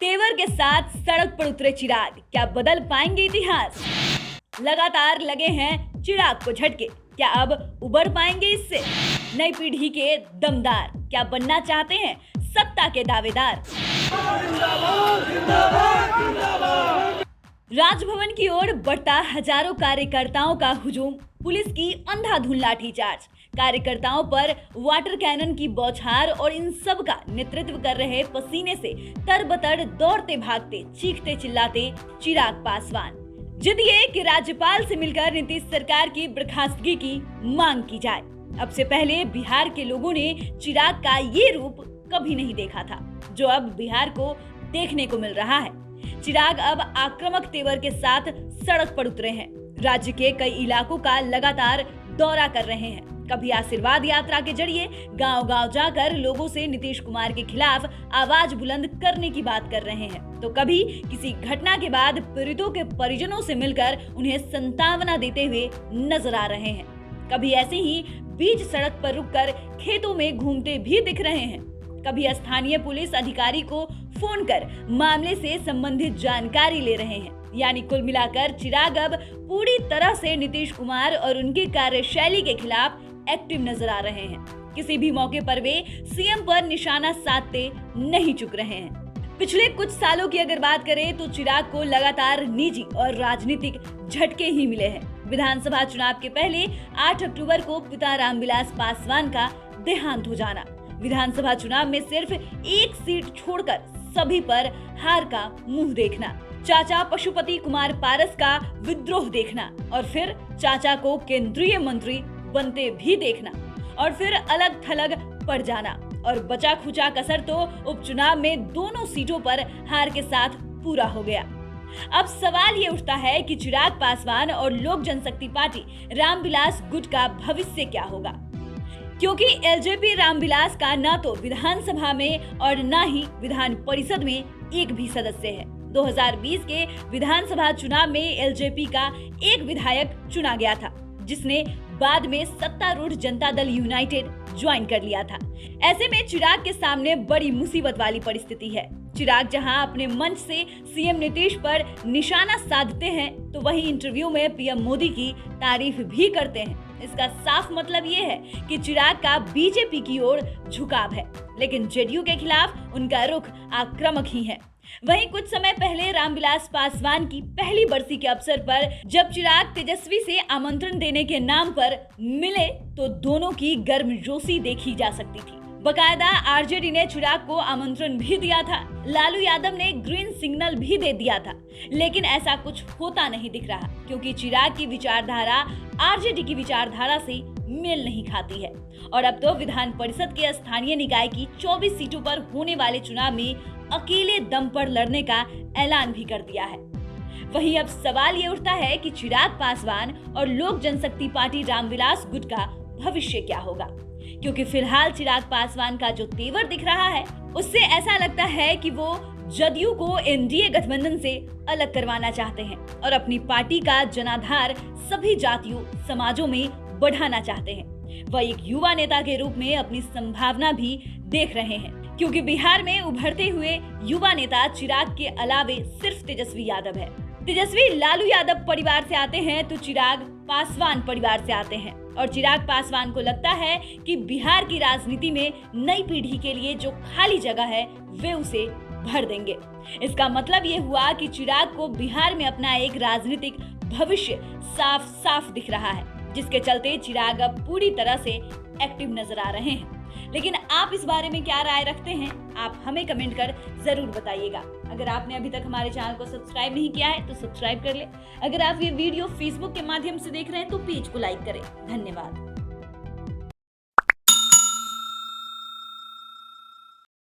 तेवर के साथ सड़क पर उतरे चिराग, क्या बदल पाएंगे इतिहास? लगातार लगे हैं चिराग को झटके, क्या अब उबर पाएंगे इससे? नई पीढ़ी के दमदार, क्या बनना चाहते हैं सत्ता के दावेदार? राजभवन की ओर बढ़ता हजारों कार्यकर्ताओं का हुजूम, पुलिस की अंधाधुंध लाठीचार्ज, कार्यकर्ताओं पर वाटर कैनन की बौछार और इन सब का नेतृत्व कर रहे पसीने से तरबतर दौड़ते भागते चीखते चिल्लाते चिराग पासवान। जिद ये कि राज्यपाल से मिलकर नीतीश सरकार की बर्खास्तगी की मांग की जाए। अब से पहले बिहार के लोगों ने चिराग का ये रूप कभी नहीं देखा था, जो अब बिहार को देखने को मिल रहा है। चिराग अब आक्रामक तेवर के साथ सड़क पर उतरे हैं, राज्य के कई इलाकों का लगातार दौरा कर रहे हैं। कभी आशीर्वाद यात्रा के जरिए गांव-गांव जाकर लोगों से नीतीश कुमार के खिलाफ आवाज बुलंद करने की बात कर रहे हैं, तो कभी किसी घटना के बाद पीड़ितों के परिजनों से मिलकर उन्हें सांत्वना देते हुए नजर आ रहे हैं। कभी ऐसे ही बीच सड़क पर रुककर खेतों में घूमते भी दिख रहे हैं। कभी स्थानीय पुलिस अधिकारी को फोन कर मामले से संबंधित जानकारी ले रहे हैं। यानी कुल मिलाकर चिराग अब पूरी तरह से नीतीश कुमार और उनकी कार्यशैली के खिलाफ एक्टिव नजर आ रहे हैं। किसी भी मौके पर वे सीएम पर निशाना साधते नहीं चुक रहे हैं। पिछले कुछ सालों की अगर बात करें तो चिराग को लगातार निजी और राजनीतिक झटके ही मिले हैं। विधानसभा चुनाव के पहले 8 अक्टूबर को पिता रामविलास पासवान का देहांत हो जाना, विधानसभा चुनाव में सिर्फ एक सीट छोड़कर सभी पर हार का मुंह देखना, चाचा पशुपति कुमार पारस का विद्रोह देखना और फिर चाचा को केंद्रीय मंत्री बनते भी देखना और फिर अलग थलग पड़ जाना और बचा खुचा कसर तो उपचुनाव में दोनों सीटों पर हार के साथ पूरा हो गया। अब सवाल ये उठता है कि चिराग पासवान और लोक जनशक्ति पार्टी रामविलास गुट का भविष्य क्या होगा, क्योंकि एलजेपी रामविलास का ना तो विधानसभा में और ना ही विधान परिषद में एक भी सदस्य है। 2020 के विधानसभा चुनाव में एलजेपी का एक विधायक चुना गया था, जिसने बाद में सत्तारूढ़ जनता दल यूनाइटेड ज्वाइन कर लिया था। ऐसे में चिराग के सामने बड़ी मुसीबत वाली परिस्थिति है। चिराग जहां अपने मंच से सीएम नीतीश पर निशाना साधते हैं, तो वहीं इंटरव्यू में पीएम मोदी की तारीफ भी करते हैं। इसका साफ मतलब ये है कि चिराग का बीजेपी की ओर झुकाव है, लेकिन जेडीयू के खिलाफ उनका रुख आक्रामक ही है। वहीं कुछ समय पहले रामविलास पासवान की पहली बरसी के अवसर पर जब चिराग तेजस्वी से आमंत्रण देने के नाम पर मिले, तो दोनों की गर्मजोशी देखी जा सकती थी। बकायदा आरजेडी ने चिराग को आमंत्रण भी दिया था, लालू यादव ने ग्रीन सिग्नल भी दे दिया था, लेकिन ऐसा कुछ होता नहीं दिख रहा, क्योंकि चिराग की विचारधारा आरजेडी की विचारधारा से मेल नहीं खाती है। और अब तो विधान परिषद के स्थानीय निकाय की 24 सीटों पर होने वाले चुनाव में अकेले दम पर लड़ने का ऐलान भी कर दिया है। वहीं अब सवाल ये उठता है कि चिराग पासवान और लोक जनशक्ति पार्टी रामविलास गुट का भविष्य क्या होगा, क्योंकि फिलहाल चिराग पासवान का जो तेवर दिख रहा है, उससे ऐसा लगता है कि वो जदयू को एनडीए गठबंधन से अलग करवाना चाहते हैं और अपनी पार्टी का जनाधार सभी जातियों समाजों में बढ़ाना चाहते हैं। वह एक युवा नेता के रूप में अपनी संभावना भी देख रहे हैं, क्योंकि बिहार में उभरते हुए युवा नेता चिराग के अलावे सिर्फ तेजस्वी यादव है। तेजस्वी लालू यादव परिवार से आते हैं तो चिराग पासवान परिवार से आते हैं, और चिराग पासवान को लगता है कि बिहार की राजनीति में नई पीढ़ी के लिए जो खाली जगह है वे उसे भर देंगे। इसका मतलब ये हुआ कि चिराग को बिहार में अपना एक राजनीतिक भविष्य साफ साफ दिख रहा है, जिसके चलते चिराग अब पूरी तरह से एक्टिव नजर आ रहे हैं। लेकिन आप इस बारे में क्या राय रखते हैं, आप हमें कमेंट कर जरूर बताइएगा। अगर आपने अभी तक हमारे चैनल को सब्सक्राइब नहीं किया है तो सब्सक्राइब कर ले। अगर आप ये वीडियो फेसबुक के माध्यम से देख रहे हैं तो पेज को लाइक करें। धन्यवाद।